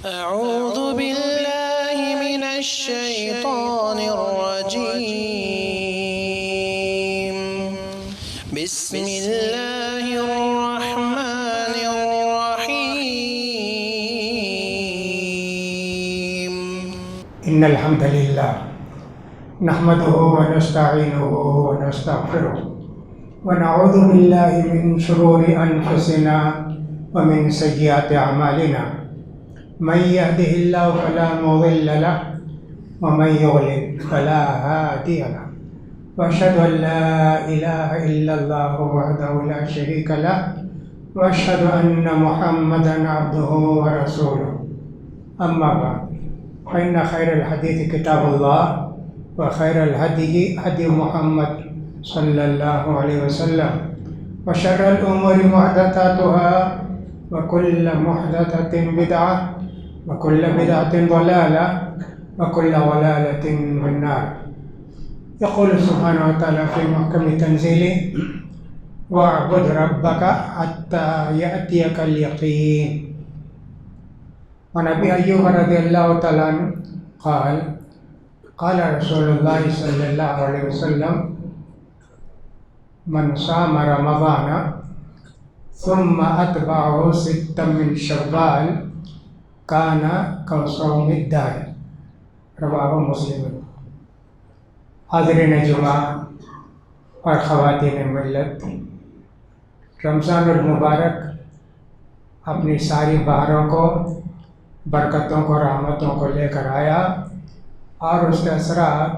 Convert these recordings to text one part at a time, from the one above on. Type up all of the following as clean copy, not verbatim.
أعوذ بالله من الشيطان الرجيم. بسم الله الرحمن الرحيم. إن الحمد لله نحمده ونستعينه ونستغفره ونعوذ بالله من شرور أنفسنا ومن سيئات أعمالنا. من يهده الله فلا مضل له ومن يضلل فلا هادي له، وأشهد أن لا إله إلا الله وحده لا شريك له، وأشهد أن محمدا عبده ورسوله. أما بعد، فإن خير الحديث كتاب الله، وخير الهدي هدي محمد صلى الله عليه وسلم، وشر الأمور محدثاتها، وكل محدثة بدعة، وكل بدعة ضلالة، وكل ضلالة في النار. يقول سبحانه وتعالى في محكم تنزيله: واعبد ربك حتى يأتيك اليقين. وعن أبي أيوب رضي الله تعالى عنه قال: قال رسول الله صلى الله عليه وسلم: من صام رمضان ثم أتبعه ستا من شوال كان كصوم الدهر. رواه مسلم. حاضرین جمعہ اور خواتین ملت، رمضان المبارک اپنی ساری بہاروں کو، برکتوں کو، رحمتوں کو لے کر آیا اور اس کے اثرات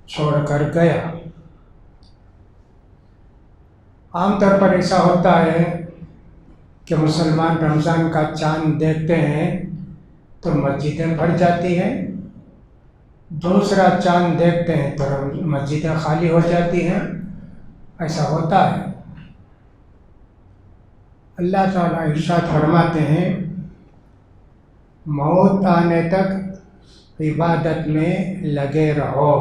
چھوڑ کر گیا۔ عام طور پر ایسا ہوتا ہے کہ مسلمان رمضان کا چاند دیکھتے ہیں تو مسجدیں بھر جاتی ہیں، دوسرا چاند دیکھتے ہیں تو مسجدیں خالی ہو جاتی ہیں۔ ایسا ہوتا ہے۔ اللہ تعالیٰ ارشاد فرماتے ہیں: موت آنے تک عبادت میں لگے رہو،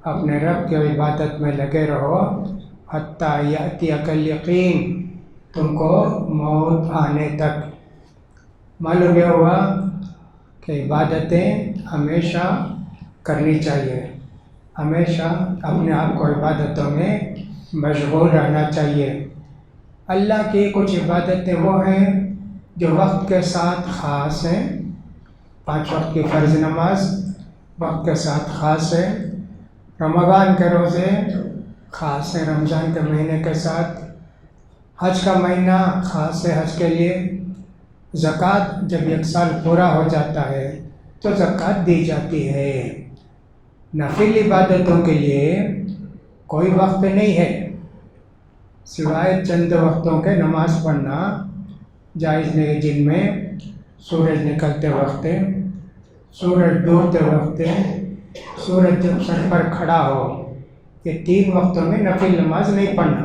اپنے رب کی عبادت میں لگے رہو، حتیٰ یأتیک الیقین، تم کو موت آنے تک۔ معلوم یہ ہوا کہ عبادتیں ہمیشہ کرنی چاہیے، ہمیشہ اپنے آپ کو عبادتوں میں مشغول رہنا چاہیے۔ اللہ کی کچھ عبادتیں وہ ہیں جو وقت کے ساتھ خاص ہیں۔ 5 وقت کی فرض نماز وقت کے ساتھ خاص ہے، رمضان کے روزے خاص ہیں رمضان کے مہینے کے ساتھ، حج کا مہینہ خاص ہے حج کے لیے، زکوٰۃ جب 1 سال پورا ہو جاتا ہے تو زکوٰۃ دی جاتی ہے۔ نفل عبادتوں کے لیے کوئی وقت نہیں ہے سوائے چند وقتوں کے نماز پڑھنا جائز نہیں، جن میں سورج نکلتے وقت، سورج ڈوبتے وقت، سورج جب سر پر کھڑا ہو، یہ 3 وقتوں میں نفل نماز نہیں پڑھنا۔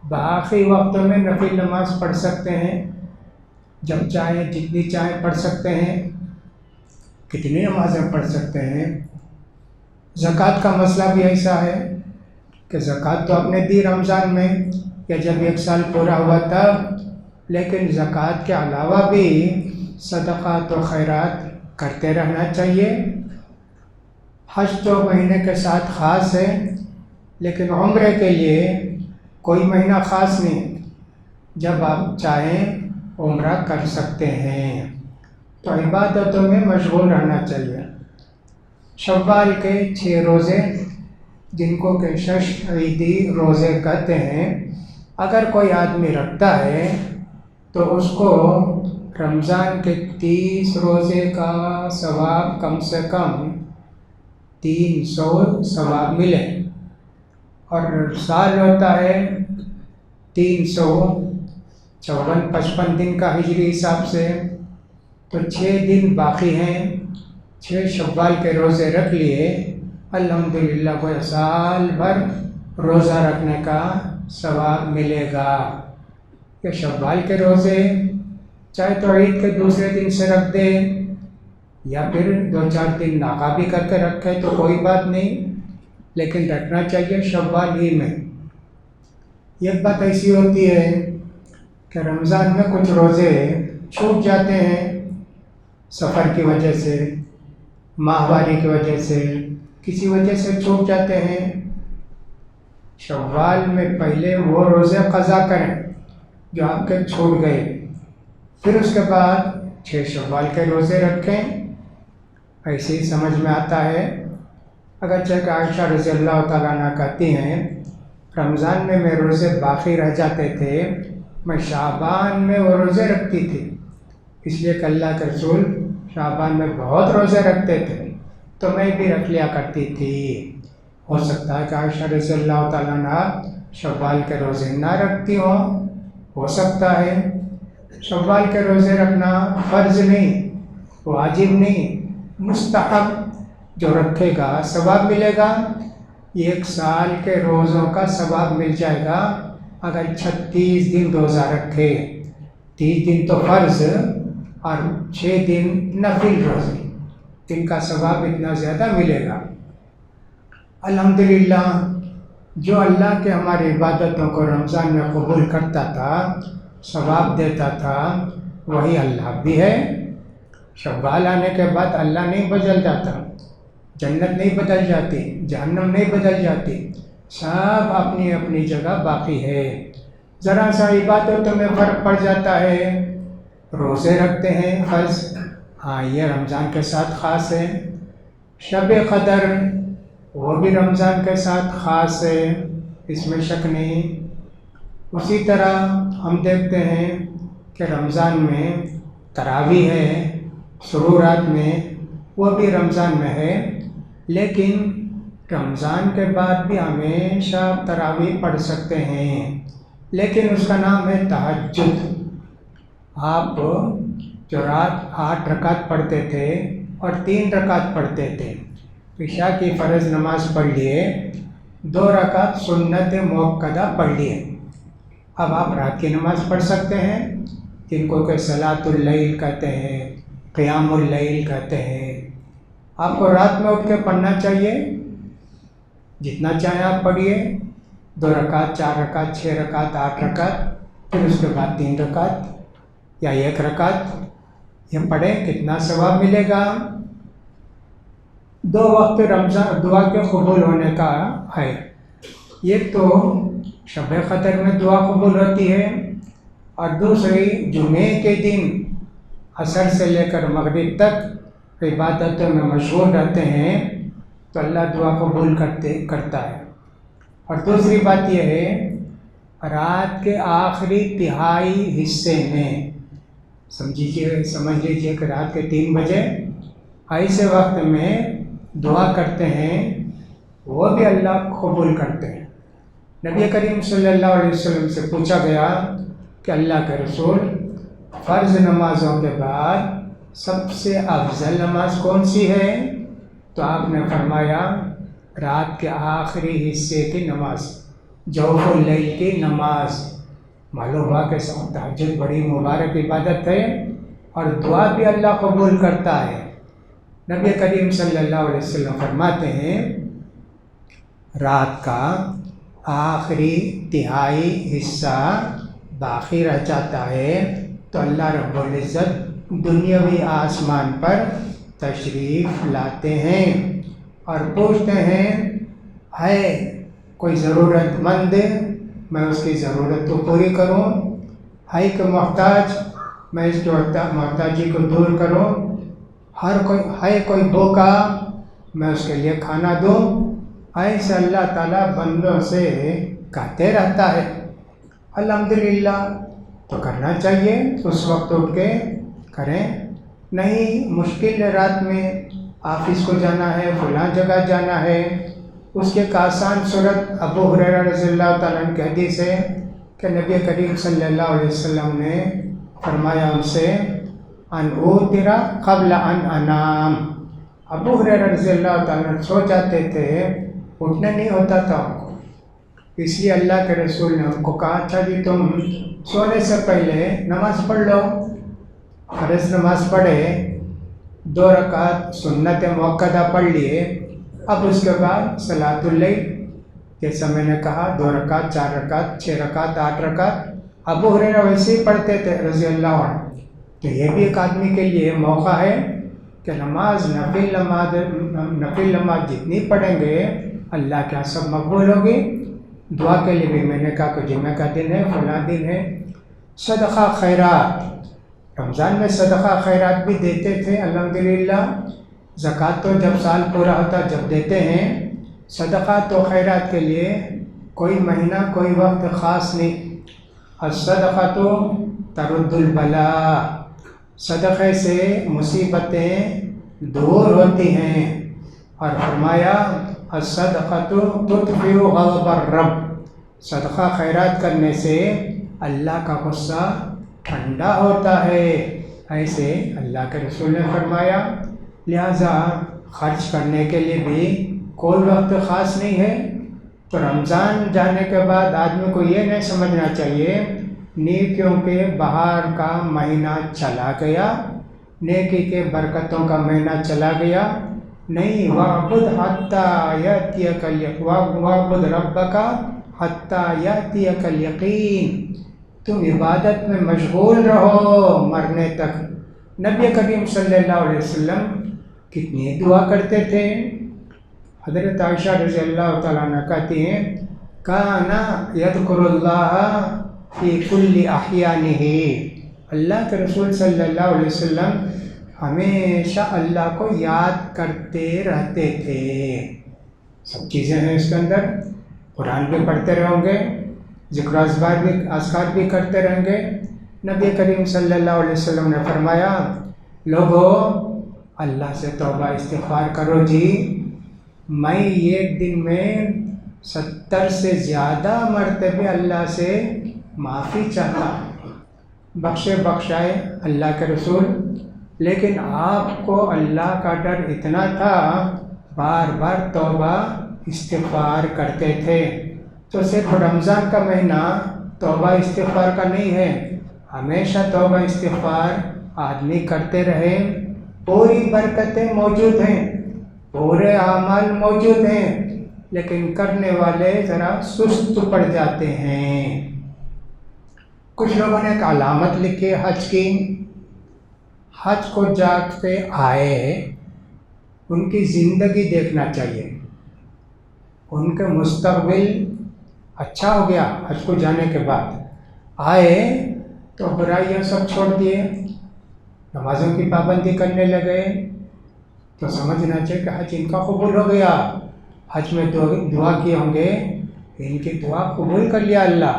باقی وقتوں میں نفل نماز پڑھ سکتے ہیں، جب چاہیں جتنی چاہیں پڑھ سکتے ہیں، کتنی نمازیں پڑھ سکتے ہیں۔ زکوٰۃ کا مسئلہ بھی ایسا ہے کہ زکوٰۃ تو آپ نے دی رمضان میں یا جب 1 سال پورا ہوا تب، لیکن زکوٰۃ کے علاوہ بھی صدقات و خیرات کرتے رہنا چاہیے۔ حج تو مہینے کے ساتھ خاص ہے، لیکن عمرے کے لیے کوئی مہینہ خاص نہیں، جب آپ چاہیں عمرہ کر سکتے ہیں۔ تو عبادتوں میں مشغول رہنا چاہیے۔ شوال کے 6 روزے، جن کو کہ شش عیدی روزے کہتے ہیں، اگر کوئی آدمی رکھتا ہے تو اس کو رمضان کے 30 روزے کا ثواب کم سے کم 300 ثواب ملے، اور سال ہوتا ہے 354-55 دن کا ہجری حساب سے، تو 6 دن باقی ہیں۔ 6 شوال کے روزے رکھ لیے، الحمدللہ کوئی سال بھر روزہ رکھنے کا ثواب ملے گا۔ کہ شوال کے روزے چاہے تو عید کے دوسرے دن سے رکھ دے یا پھر 2-4 دن ناقابی کر کے رکھے تو کوئی بات نہیں، لیکن رکھنا چاہیے شوال ہی میں۔ ایک بات ایسی ہوتی ہے کہ رمضان میں کچھ روزے چھوٹ جاتے ہیں، سفر کی وجہ سے، ماہواری کی وجہ سے، کسی وجہ سے چھوٹ جاتے ہیں، شوال میں پہلے وہ روزے قضا کریں جو آپ کے چھوٹ گئے، پھر اس کے بعد 6 شوال کے روزے رکھیں۔ ایسے ہی سمجھ میں آتا ہے۔ اگرچہ کہ عائشہ رضی اللہ تعالیٰ عنہ کہتی ہیں رمضان میں روزے باقی رہ جاتے تھے، میں شعبان میں وہ روزے رکھتی تھی، اس لیے کہ اللہ کے رسول شعبان میں بہت روزے رکھتے تھے تو میں بھی رکھ لیا کرتی تھی۔ ہو سکتا ہے کہ عائشہ رضی اللہ تعالیٰ عنہ شوال کے روزے نہ رکھتی ہوں، ہو سکتا ہے۔ شوال کے روزے رکھنا فرض نہیں، واجب نہیں، مستحب، جو رکھے گا ثواب ملے گا۔ 1 سال کے روزوں کا ثواب مل جائے گا اگر 36 دن روزہ رکھے، 30 دن تو فرض اور 6 دن نفل روزے، ان کا ثواب اتنا زیادہ ملے گا۔ الحمدللہ جو اللہ کے ہماری عبادتوں کو رمضان میں قبول کرتا تھا، ثواب دیتا تھا، وہی اللہ بھی ہے۔ شوال آنے کے بعد اللہ نہیں بدل جاتا، جنت نہیں بدل جاتی، جہنم نہیں بدل جاتی، سب اپنی اپنی جگہ باقی ہے۔ ذرا سا عبادتوں میں فرق پڑ جاتا ہے، روزے رکھتے ہیں فرض، ہاں یہ رمضان کے ساتھ خاص ہے۔ شب قدر وہ بھی رمضان کے ساتھ خاص ہے، اس میں شک نہیں۔ اسی طرح ہم دیکھتے ہیں کہ رمضان میں تراویح ہے، سرورات میں، وہ بھی رمضان میں ہے، لیکن رمضان کے بعد بھی ہمیشہ تراویح پڑھ سکتے ہیں، لیکن اس کا نام ہے تہجد۔ آپ جو رات 8 رکعت پڑھتے تھے اور 3 رکعت پڑھتے تھے، عشاء کی فرض نماز پڑھ لیے، 2 رکعت سنت موقدہ پڑھ لیے، اب آپ رات کی نماز پڑھ سکتے ہیں، جن کو کہ صلاۃ اللیل کہتے ہیں، قیام اللیل کہتے ہیں۔ آپ کو رات میں اٹھ کے پڑھنا چاہیے، جتنا چاہیں آپ پڑھیے، 2 رکعت، 4 رکعت، 6 رکعت، 8 رکعت، پھر اس کے بعد 3 رکعت یا 1 رکعت، یہ پڑھیں، کتنا ثواب ملے گا۔ 2 وقت رمضان دعا کے قبول ہونے کا ہے، ایک تو شب قدر میں دعا قبول ہوتی ہے، اور دوسری جمعے کے دن عصر سے لے کر مغرب تک عبادتوں میں مشغول رہتے ہیں تو اللہ دعا قبول کرتا ہے۔ اور دوسری بات یہ ہے، رات کے آخری تہائی حصے میں سمجھ لیجیے کہ رات کے 3 بجے ایسے وقت میں دعا کرتے ہیں، وہ بھی اللہ قبول کرتے ہیں۔ نبی کریم صلی اللہ علیہ وسلم سے پوچھا گیا کہ اللہ کے رسول، فرض نمازوں کے بعد سب سے افضل نماز کون سی ہے؟ تو آپ نے فرمایا رات کے آخری حصے کی نماز، جوف اللیل کی نماز۔ معلوم ہوا کہ تہجد بڑی مبارک عبادت ہے اور دعا بھی اللہ قبول کرتا ہے۔ نبی کریم صلی اللہ علیہ وسلم فرماتے ہیں رات کا آخری تہائی حصہ باقی رہ جاتا ہے تو اللہ رب العزت دنیاوی آسمان پر تشریف لاتے ہیں اور پوچھتے ہیں، ہے کوئی ضرورت مند، میں اس کی ضرورت کو پوری کروں، ہے کہ محتاج، میں اس کی محتاجی کو دور کروں، ہے کوئی بھوکا، میں اس کے لیے کھانا دوں۔ ایسے اللہ تعالیٰ بندوں سے کہتے رہتا ہے۔ الحمدللہ تو کرنا چاہیے، اس وقت اٹھ کے کریں۔ نہیں مشکل ہے، رات میں آفس کو جانا ہے، فلاں جگہ جانا ہے، اس کی ایک آسان صورت ابو ہریرہ رضی اللہ تعالیٰ عنہ کی حدیث ہے کہ نبی کریم صلی اللہ علیہ وسلم نے فرمایا ان سے، ان اوتر قبل ان انام۔ ابو ہریرہ رضی اللہ تعالیٰ عنہ سو جاتے تھے، اٹھنے نہیں ہوتا تھا ان کو، اس لیے اللہ کے رسول نے ان کو کہا، اچھا جی تم سونے سے پہلے نماز پڑھ لو، فرض نماز پڑھے، 2 رکعت سنت موقدہ پڑھ لیے، اب اس کے بعد صلاۃ اللیل، جیسا میں نے کہا 2 رکعت، 4 رکعت، 6 رکعت، 8 رکعت، ابو ہریرہ ویسے ہی پڑھتے تھے رضی اللہ عنہ، تو یہ بھی ایک آدمی کے لیے موقع ہے کہ نفل نماز جتنی پڑھیں گے اللہ کے سب مقبول ہوگی۔ دعا کے لیے بھی میں نے کہا کہ جمعہ کا دن ہے، فلاں دن ہے۔ صدقہ خیرات، رمضان میں صدقہ خیرات بھی دیتے تھے الحمدللہ۔ زکوٰۃ تو جب سال پورا ہوتا جب دیتے ہیں۔ صدقات و خیرات کے لیے کوئی مہینہ کوئی وقت خاص نہیں۔ الصدقۃ ترد البلاء، صدقے سے مصیبتیں دور ہوتی ہیں۔ اور فرمایا الصدقۃ تطفئ غضب الرب، صدقہ خیرات کرنے سے اللہ کا غصہ ٹھنڈا ہوتا ہے، ایسے اللہ کے رسول نے فرمایا۔ لہٰذا خرچ کرنے کے لیے بھی کوئی وقت خاص نہیں ہے۔ تو رمضان جانے کے بعد آدمی کو یہ نہیں سمجھنا چاہیے نیکیوں کے بہار کا مہینہ چلا گیا، نیکی کے برکتوں کا مہینہ چلا گیا، نہیں۔ وَاعْبُدْ حَتَّى يَأْتِيَكَ الْيَقِينُ وَاعْبُدْ رَبَّكَ حَتَّى يَأْتِيَكَ الْيَقِينُ، تم عبادت میں مشغول رہو مرنے تک۔ نبی کریم صلی اللہ علیہ وسلم کتنی دعا کرتے تھے۔ حضرت عائشہ رضی اللہ تعالیٰ عنہ کہتی ہیں کانا یذکر اللہ فی کل احیانہ، اللہ کے رسول صلی اللہ علیہ وسلم ہمیشہ اللہ کو یاد کرتے رہتے تھے۔ سب چیزیں ہیں اس کے اندر، قرآن بھی پڑھتے رہوں گے، ذکر و اذکار بھی کرتے رہیں گے۔ نبی کریم صلی اللہ علیہ وسلم نے فرمایا لوگو اللہ سے توبہ استغفار کرو جی، میں ایک دن میں 70 سے زیادہ مرتبہ اللہ سے معافی چاہتا ہوں، بخشائے اللہ کے رسول۔ لیکن آپ کو اللہ کا ڈر اتنا تھا، بار بار توبہ استغفار کرتے تھے۔ تو صرف رمضان کا مہینہ توبہ استغفار کا نہیں ہے، ہمیشہ توبہ استغفار آدمی کرتے رہے۔ پوری برکتیں موجود ہیں، پورے اعمال موجود ہیں، لیکن کرنے والے ذرا سست پڑ جاتے ہیں۔ کچھ لوگوں نے ایک علامت لکھی حج کی، حج کو جا کے آئے ان کی زندگی دیکھنا چاہیے، ان کے مستقبل اچھا ہو گیا حج کو جانے کے بعد، آئے تو برائیاں سب چھوڑ دیے، نمازوں کی پابندی کرنے لگے، تو سمجھنا چاہیے کہ حج ان کا قبول ہو گیا۔ حج میں دعا کیے ہوں گے، ان کی دعا قبول کر لیا اللہ۔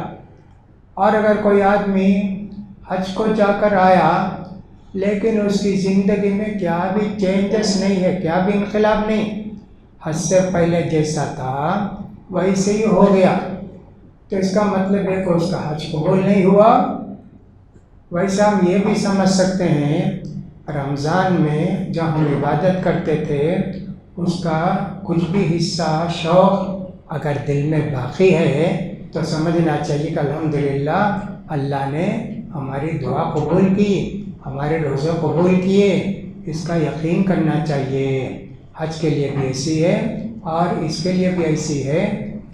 اور اگر کوئی آدمی حج کو جا کر آیا لیکن اس کی زندگی میں کیا بھی چینجز نہیں ہے، کیا بھی انقلاب نہیں، حج سے پہلے جیسا تھا ویسے ہی ہو گیا، تو اس کا مطلب ہے کہ اس کا حج قبول نہیں ہوا۔ ویسا ہم یہ بھی سمجھ سکتے ہیں رمضان میں جب ہم عبادت کرتے تھے اس کا کچھ بھی حصہ شوق اگر دل میں باقی ہے تو سمجھنا چاہیے کہ الحمدللہ اللہ نے ہماری دعا قبول کی، ہمارے روزے قبول کیے، اس کا یقین کرنا چاہیے۔ حج کے لیے بھی ایسی ہے اور اس کے لیے بھی ایسی ہے،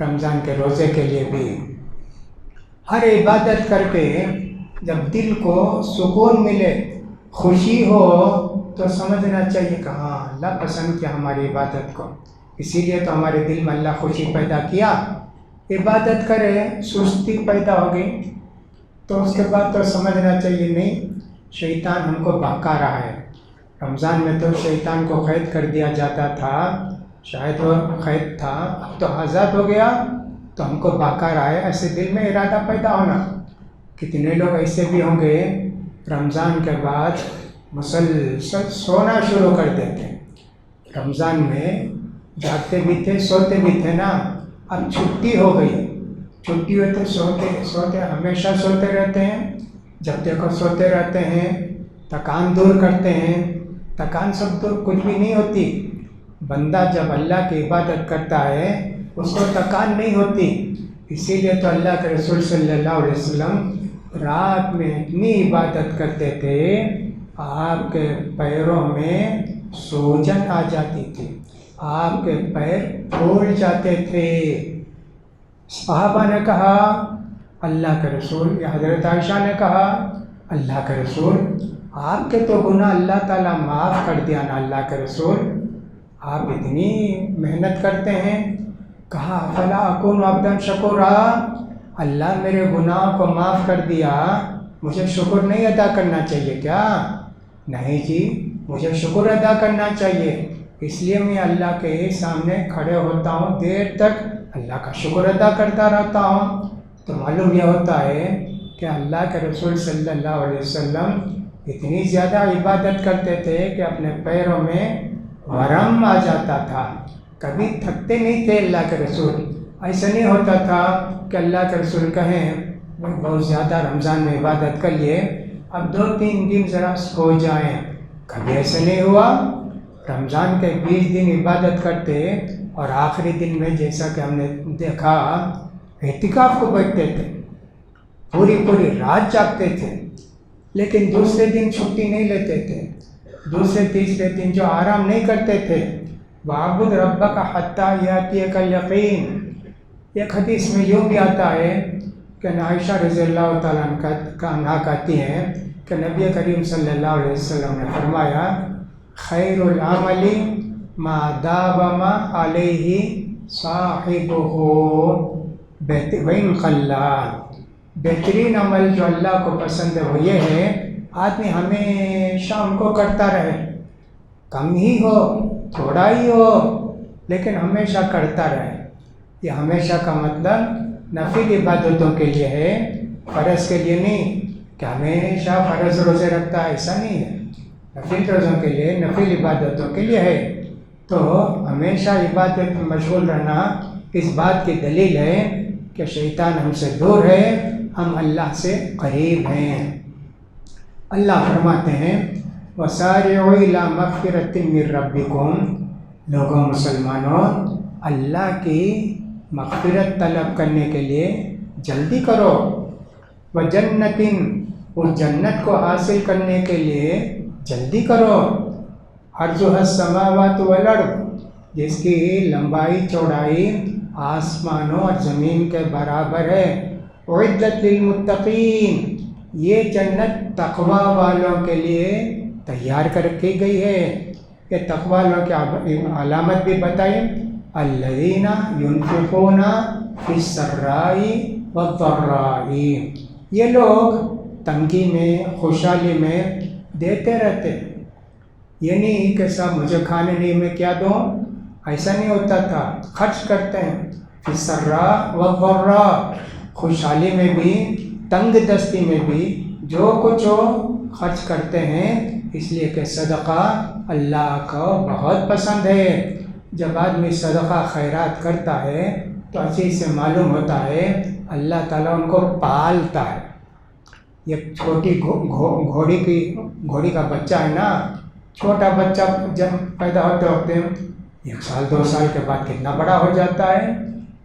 رمضان کے روزے کے لیے بھی۔ ہر عبادت کر کے جب دل کو سکون ملے، خوشی ہو، تو سمجھنا چاہیے کہ ہاں اللہ پسند کیا ہماری عبادت کو، اسی لیے تو ہمارے دل میں اللہ خوشی پیدا کیا۔ عبادت کرے سستی پیدا ہوگی تو اس کے بعد تو سمجھنا چاہیے نہیں شیطان ہم کو بہکا رہا ہے۔ رمضان میں تو شیطان کو قید کر دیا جاتا تھا، شاید وہ قید تھا، اب تو آزاد ہو گیا تو ہم کو بہکا رہا ہے، ایسے دل میں ارادہ پیدا ہونا۔ کتنے لوگ ایسے بھی ہوں گے رمضان کے بعد مسلسل سونا شروع کر دیتے ہیں۔ رمضان میں جاگتے بھی تھے سوتے بھی تھے نا، اب چھٹی ہو گئی، چھٹی ہوئی تو سوتے ہمیشہ سوتے رہتے ہیں، جب دیکھو سوتے رہتے ہیں، تکان دور کرتے ہیں، تکان سب دور کچھ بھی نہیں ہوتی۔ بندہ جب اللہ کی عبادت کرتا ہے اس کو تکان نہیں ہوتی، اسی لیے تو اللہ کے رسول صلی اللہ علیہ وسلم رات میں اتنی عبادت کرتے تھے آپ کے پیروں میں سوجن آ جاتی تھی، آپ کے پیر پھول جاتے تھے۔ صحابہ نے کہا اللہ کے رسول، یا حضرت عائشہ نے کہا اللہ کے رسول آپ کے تو گناہ اللہ تعالیٰ معاف کر دیا نا اللہ کے رسول، آپ اتنی محنت کرتے ہیں۔ کہا فلا اکون عبدا شکورا، اللہ میرے گناہ کو معاف کر دیا، مجھے شکر نہیں ادا کرنا چاہیے کیا؟ نہیں جی، مجھے شکر ادا کرنا چاہیے، اس لیے میں اللہ کے سامنے کھڑے ہوتا ہوں، دیر تک اللہ کا شکر ادا کرتا رہتا ہوں۔ تو معلوم یہ ہوتا ہے کہ اللہ کے رسول صلی اللہ علیہ وسلم اتنی زیادہ عبادت کرتے تھے کہ اپنے پیروں میں ورم آ جاتا تھا، کبھی تھکتے نہیں تھے اللہ کے رسول۔ ایسا نہیں ہوتا تھا کہ اللہ کے رسول کہیں بہت زیادہ رمضان میں عبادت کر لیے، اب 2-3 دن ذرا سو جائیں، کبھی ایسا نہیں ہوا۔ رمضان کے 20 دن عبادت کرتے اور آخری دن میں جیسا کہ ہم نے دیکھا اعتکاف کو بیٹھتے تھے، پوری رات جاگتے تھے، لیکن دوسرے دن چھٹی نہیں لیتے تھے، دوسرے تیسرے دن جو آرام نہیں کرتے تھے۔ وَاعْبُدْ رَبَّكَ حَتَّى يَأْتِيَكَ الْيَقِينُ۔ ایک حدیث میں یوں بھی آتا ہے کہ عائشہ رضی اللہ تعالیٰ عنہا کہتی ہیں کہ نبی کریم صلی اللہ علیہ وسلم نے فرمایا خیر العمل ما داوم علیہ صاحبہ وإن قلا، بہترین عمل جو اللہ کو پسند ہے وہ یہ ہے آدمی ہمیشہ ان کو کرتا رہے، کم ہی ہو تھوڑا ہی ہو لیکن ہمیشہ کرتا رہے۔ یہ ہمیشہ کا مطلب نفل عبادتوں کے لیے ہے، فرض کے لیے نہیں کہ ہمیشہ فرض روزے رکھتا ہے، ایسا نہیں ہے۔ نفل روزوں کے لیے، نفل عبادتوں کے لیے ہے۔ تو ہمیشہ عبادت میں مشغول رہنا اس بات کی دلیل ہے کہ شیطان ہم سے دور ہے، ہم اللہ سے قریب ہیں۔ اللہ فرماتے ہیں وَسَارِعُوا إِلَىٰ مَغْفِرَةٍ مِّن رَّبِّكُمْ، لوگوں مسلمانوں اللہ کی مغفرت طلب کرنے کے لیے جلدی کرو، وَجَنَّةٍ، اس جنت کو حاصل کرنے کے لیے جلدی کرو، عرضها السماوات والارض، جس کی لمبائی چوڑائی آسمانوں اور زمین کے برابر ہے، اعدت للمتقین، یہ جنت تقوی والوں کے لیے تیار کر کی گئی ہے۔ یہ تقوی والوں کی علامت بھی بتائی، الذین ينفقون فی السراء والضراء، یہ لوگ تنگی میں خوشحالی میں دیتے رہتے، یہ نہیں کہ صاحب مجھے کھانے نہیں میں کیا دوں، ایسا نہیں ہوتا تھا، خرچ کرتے ہیں، فی السراء والضراء، خوشحالی میں بھی تنگ دستی میں بھی جو کچھ ہو خرچ کرتے ہیں، اس لیے کہ صدقہ اللہ کو بہت پسند ہے۔ جب آدمی صدقہ خیرات کرتا ہے تو اسی سے معلوم ہوتا ہے اللہ تعالیٰ ان کو پالتا ہے۔ یہ چھوٹی گھوڑی کا بچہ ہے نا، چھوٹا بچہ جب پیدا ہوتے ہوتے 1 سال 2 سال کے بعد کتنا بڑا ہو جاتا ہے،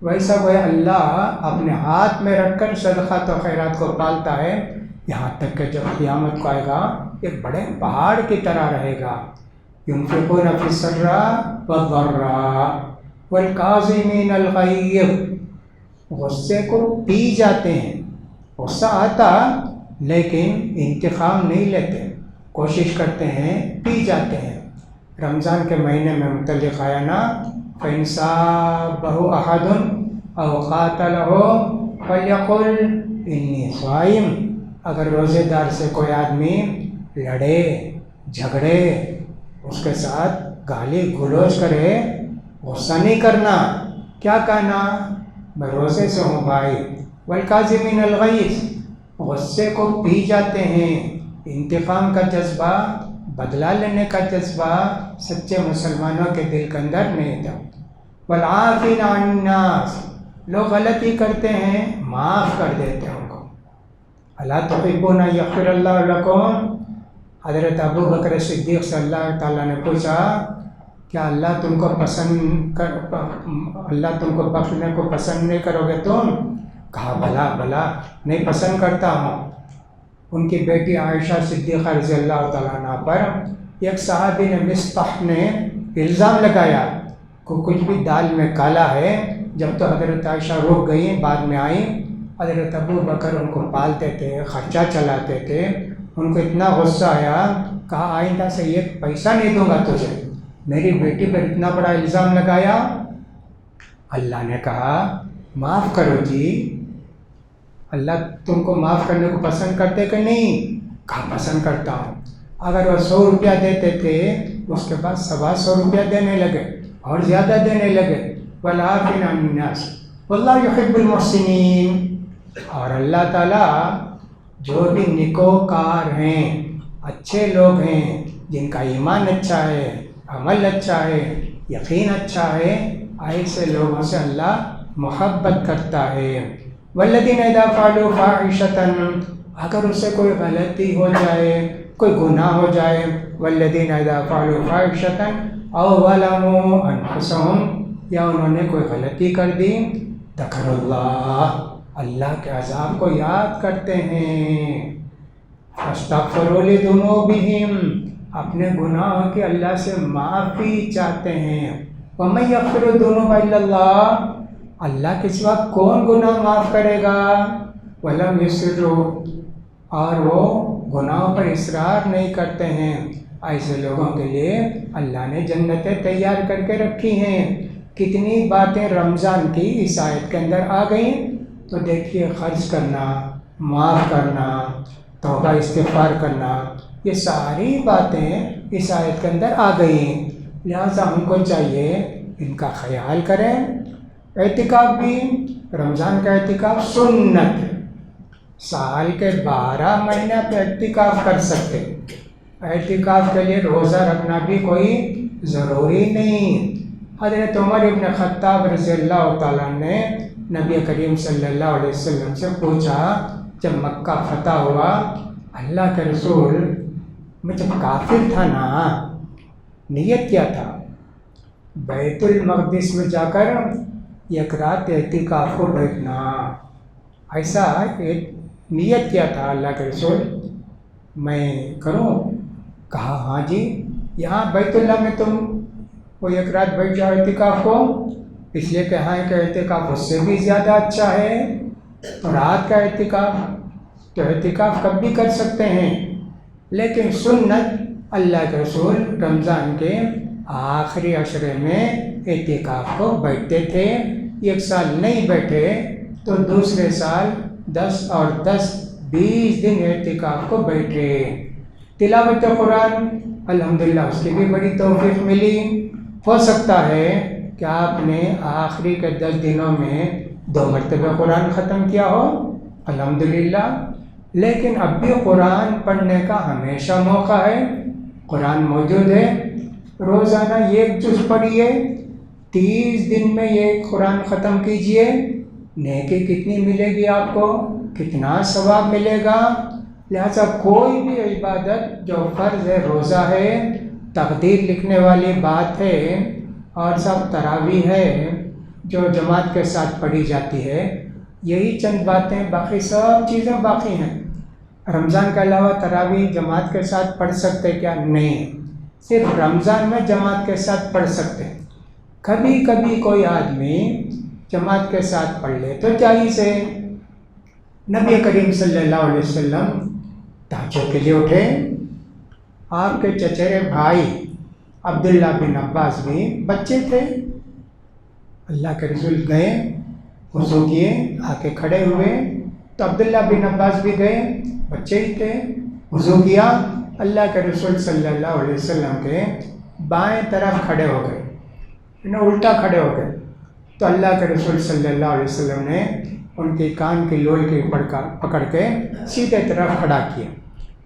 ویسا کوئی اللہ اپنے ہاتھ میں رکھ کر صدقات و خیرات کو پالتا ہے، یہاں تک کہ جب قیامت کو آئے گا ایک بڑے پہاڑ کی طرح رہے گا۔ ينفقون في السراء والضراء والكاظمين الغيظ، غصے کو پی جاتے ہیں، غصہ آتا لیکن انتقام نہیں لیتے، کوشش کرتے ہیں پی جاتے ہیں۔ رمضان کے مہینے میں متعلق آیا نا فَإِنْ صَابَهُ أَحَدٌ أَوْ قَاتَلَهُ فَلْيَقُلْ إِنِّي صَائِمٌ، اگر روزے دار سے کوئی آدمی لڑے جھگڑے، اس کے ساتھ گالی گلوچ کرے، غصہ نہیں کرنا، کیا کہنا، میں روزے سے ہوں بھائی۔ وَالْكَاظِمِينَ الْغَيْظَ، غصے کو پی جاتے ہیں، انتقام کا جذبہ، بدلہ لینے کا جذبہ سچے مسلمانوں کے دل کے اندر نہیں تھا۔ وَالْعَافِينَ عَنِ النَّاسِ، لوگ غلطی کرتے ہیں معاف کر دیتے ہیں ان کو۔ أَلَا تُحِبُّونَ أَن يَغْفِرَ اللَّهُ لَكُمْ، حضرت ابو بکر صدیق صلی اللہ تعالیٰ نے پوچھا کیا اللہ تم کو اللہ تم کو بخشنے کو پسند نہیں کرو گے تم؟ کہا بھلا نہیں پسند کرتا ہوں۔ ان کی بیٹی عائشہ صدیقہ رضی اللہ تعالیٰ عنہ پر ایک صحابی نے مصطح نے الزام لگایا کہ کچھ بھی دال میں کالا ہے، جب تو حضرت عائشہ رک گئی، بعد میں آئیں، حضرت ابو بکر ان کو پالتے تھے، خرچہ چلاتے تھے، ان کو اتنا غصہ آیا، کہا آئندہ سے ایک پیسہ نہیں دوں گا تجھے، میری بیٹی پر اتنا بڑا الزام لگایا۔ اللہ نے کہا معاف کرو جی، اللہ تم کو معاف کرنے کو پسند کرتے کہ نہیں؟ کہا پسند کرتا ہوں۔ اگر وہ 100 روپیہ دیتے تھے، اس کے بعد 125 روپیہ دینے لگے اور زیادہ دینے لگے۔ وَالْعَافِينَ عَنِ النَّاسِ وَاللَّهُ يُحِبُّ الْمُحْسِنِينَ، اور اللہ تعالیٰ جو بھی نیکوکار ہیں، اچھے لوگ ہیں، جن کا ایمان اچھا ہے، عمل اچھا ہے، یقین اچھا ہے، ایسے لوگوں سے اللہ محبت کرتا ہے۔ وَالَّذِينَ إِذَا فَعَلُوا فَاحِشَةً، اگر اسے کوئی غلطی ہو جائے، کوئی گناہ ہو جائے، وَالَّذِينَ إِذَا فَعَلُوا فَاحِشَةً أَوْ ظَلَمُوا أَنفُسَهُمْ، یا انہوں نے کوئی غلطی کر دی، ذکروا اللہ، اللہ کے عذاب کو یاد کرتے ہیں، فَاسْتَغْفِرُوا لِذُنُوبِهِمْ، اپنے گناہوں کی اللہ سے معافی چاہتے ہیں۔ وَمَن يَغْفِرُ الذُّنُوبَ إِلَّا اللَّهُ، اللہ کے سوا کون گناہ معاف کرے گا؟ وَلَمْ يُصِرُّوا، اور وہ گناہوں پر اصرار نہیں کرتے ہیں، ایسے لوگوں کے لیے اللہ نے جنتیں تیار کر کے رکھی ہیں۔ کتنی باتیں رمضان کی اس آیت کے اندر آ گئیں، تو دیکھیے خرچ کرنا، معاف کرنا، توبہ استغفار کرنا، یہ ساری باتیں اس آیت کے اندر آ گئی ہیں، لہٰذا ہم کو چاہیے ان کا خیال کریں۔ اعتکاف بھی، رمضان کا اعتکاف سنت ہے، سال کے 12 مہینے پہ اعتکاف کر سکتے، اعتکاف کے لیے روزہ رکھنا بھی کوئی ضروری نہیں۔ حضرت عمر ابن خطاب رضی اللہ تعالیٰ نے نبی کریم صلی اللہ علیہ وسلم سے پوچھا، جب مکہ فتح ہوا، اللہ کے رسول میں جب کافر تھا نا، نیت کیا تھا بیت المقدس میں جا کر ایک رات اعتکاف کو بیٹھنا، ایسا ایک نیت کیا تھا اللہ کے رسول، میں کروں؟ کہا ہاں جی، یہاں بیت اللہ میں تم وہ ایک رات بیٹھ جاؤ اعتکاف کو، اس لیے کہ ہاں کہ اعتکاف اس سے بھی زیادہ اچھا ہے، رات کا اعتکاف تو اعتکاف کب بھی کر سکتے ہیں، لیکن سنت اللہ کے رسول رمضان کے آخری عشرے میں اعتکاف کو بیٹھتے تھے، ایک سال نہیں بیٹھے تو دوسرے سال 10 اور 10 20 دن اعتکاف کو بیٹھے۔ تلاوت قرآن الحمدللہ اس کی بھی بڑی توفیق ملی، ہو سکتا ہے کہ آپ نے آخری کے 10 دنوں میں 2 مرتبہ قرآن ختم کیا ہو، الحمدللہ، لیکن اب بھی قرآن پڑھنے کا ہمیشہ موقع ہے، قرآن موجود ہے، روزانہ 1 جز پڑھیے، 30 دن میں یہ قرآن ختم کیجئے، نیکی کتنی ملے گی آپ کو، کتنا ثواب ملے گا۔ لہذا کوئی بھی عبادت جو فرض ہے، روزہ ہے، تقدیر لکھنے والی بات ہے، اور سب تراویح ہے جو جماعت کے ساتھ پڑھی جاتی ہے، یہی چند باتیں، باقی سب چیزیں باقی ہیں۔ رمضان کے علاوہ تراویح جماعت کے ساتھ پڑھ سکتے کیا؟ نہیں، صرف رمضان میں جماعت کے ساتھ پڑھ سکتے، کبھی کبھی کوئی آدمی جماعت کے ساتھ پڑھ لے تو جائز ہے۔ نبی کریم صلی اللہ علیہ وسلم تہجد کے لیے اٹھے، آپ کے چچیرے بھائی عبداللہ بن عباس بھی بچے تھے، اللہ کے رسول گئے، وضو کیے، آ کے کھڑے ہوئے، تو عبداللہ بن عباس بھی گئے، بچے ہی تھے، وضو کیا، اللہ کے رسول صلی اللہ علیہ وسلم کے بائیں طرف کھڑے ہو گئے، انہیں الٹا کھڑے ہو گئے، تو اللہ کے رسول صلی اللہ علیہ وسلم نے ان کے کان کی لول کی پکڑ کے سیدھے طرف کھڑا کیا۔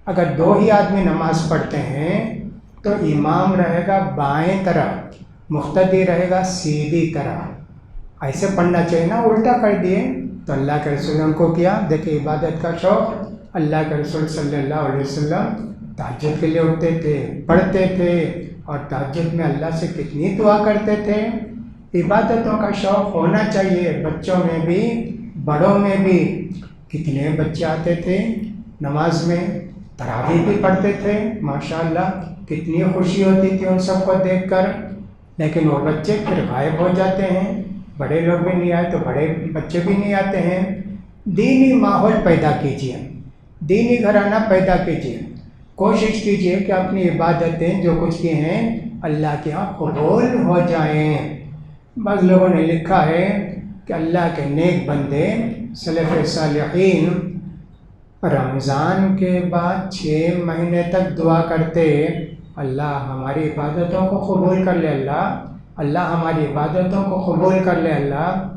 اگر 2 ہی آدمی نماز پڑھتے ہیں تو امام رہے گا بائیں طرف، مقتدی رہے گا سیدھی طرف، ایسے پڑھنا چاہیے نا، الٹا کر دیے، تو اللہ کے رسول نے ان کو کیا۔ دیکھیں عبادت کا شوق، اللہ کے رسول صلی اللہ علیہ وسلم تہجد کے لیے اٹھتے تھے، پڑھتے تھے، اور تہجد میں اللہ سے کتنی دعا کرتے تھے۔ عبادتوں کا شوق ہونا چاہیے، بچوں میں بھی بڑوں میں بھی۔ کتنے بچے آتے تھے نماز میں، تراویح بھی پڑھتے تھے، ماشاءاللہ کتنی خوشی ہوتی تھی ان سب کو دیکھ کر، لیکن وہ بچے پھر غائب ہو جاتے ہیں، بڑے لوگ بھی نہیں آئے تو بڑے بچے بھی نہیں آتے ہیں۔ دینی ماحول پیدا کیجیے، دینی گھرانہ پیدا کیجیے، کوشش کیجیے کہ اپنی عبادتیں جو کچھ کی ہیں اللہ کے ہاں قبول ہو جائیں۔ بعض لوگوں نے لکھا ہے کہ اللہ کے نیک بندے سلف صالحین رمضان کے بعد 6 مہینے تک دعا کرتے، اللہ ہماری عبادتوں کو قبول کر لے، اللہ ہماری عبادتوں کو قبول کر لے۔ اللہ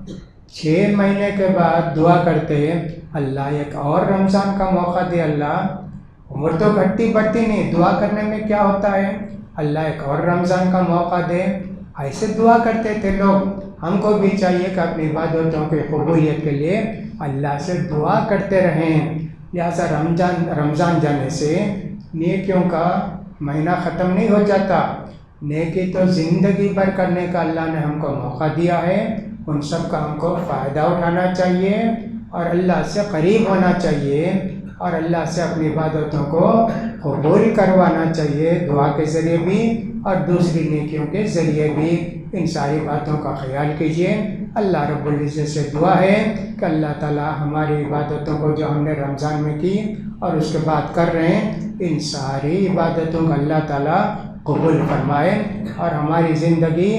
6 مہینے کے بعد دعا کرتے، اللہ ایک اور رمضان کا موقع دے، اللہ عمر تو گھٹتی بڑھتی نہیں، دعا کرنے میں کیا ہوتا ہے، اللہ ایک اور رمضان کا موقع دے۔ ایسے دعا کرتے تھے لوگ۔ ہم کو بھی چاہیے کہ اپنی عبادتوں کی قبولیت کے لیے اللہ سے دعا کرتے رہیں۔ لہٰذا رمضان جانے سے نیکیوں کا مہینہ ختم نہیں ہو جاتا، نیکی تو زندگی بھر کرنے کا اللہ نے ہم کو موقع دیا ہے، ان سب کا ہم کو فائدہ اٹھانا چاہیے اور اللہ سے قریب ہونا چاہیے اور اللہ سے اپنی عبادتوں کو قبول کروانا چاہیے، دعا کے ذریعے بھی اور دوسری نیکیوں کے ذریعے بھی۔ ان ساری باتوں کا خیال کیجیے۔ اللہ رب العزت سے دعا ہے کہ اللہ تعالی ہماری عبادتوں کو جو ہم نے رمضان میں کی اور اس کے بعد کر رہے ہیں، ان ساری عبادتوں کو اللہ تعالی قبول فرمائے اور ہماری زندگی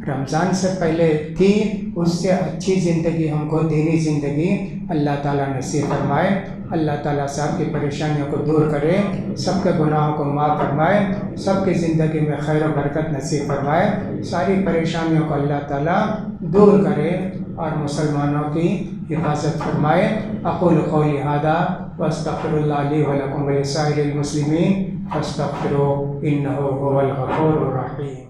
رمضان سے پہلے تھی اس سے اچھی زندگی ہم کو دینی زندگی اللہ تعالیٰ نصیب فرمائے۔ اللہ تعالیٰ سب کی پریشانیوں کو دور کرے، سب کے گناہوں کو معاف فرمائے، سب کی زندگی میں خیر و برکت نصیب فرمائے، ساری پریشانیوں کو اللہ تعالیٰ دور کرے اور مسلمانوں کی حفاظت فرمائے۔ اقول قولی ھذا واستغفر اللہ لی ولکم ولسائر المسلمین فاستغفروہ انہ ھو الغفور الرحیم۔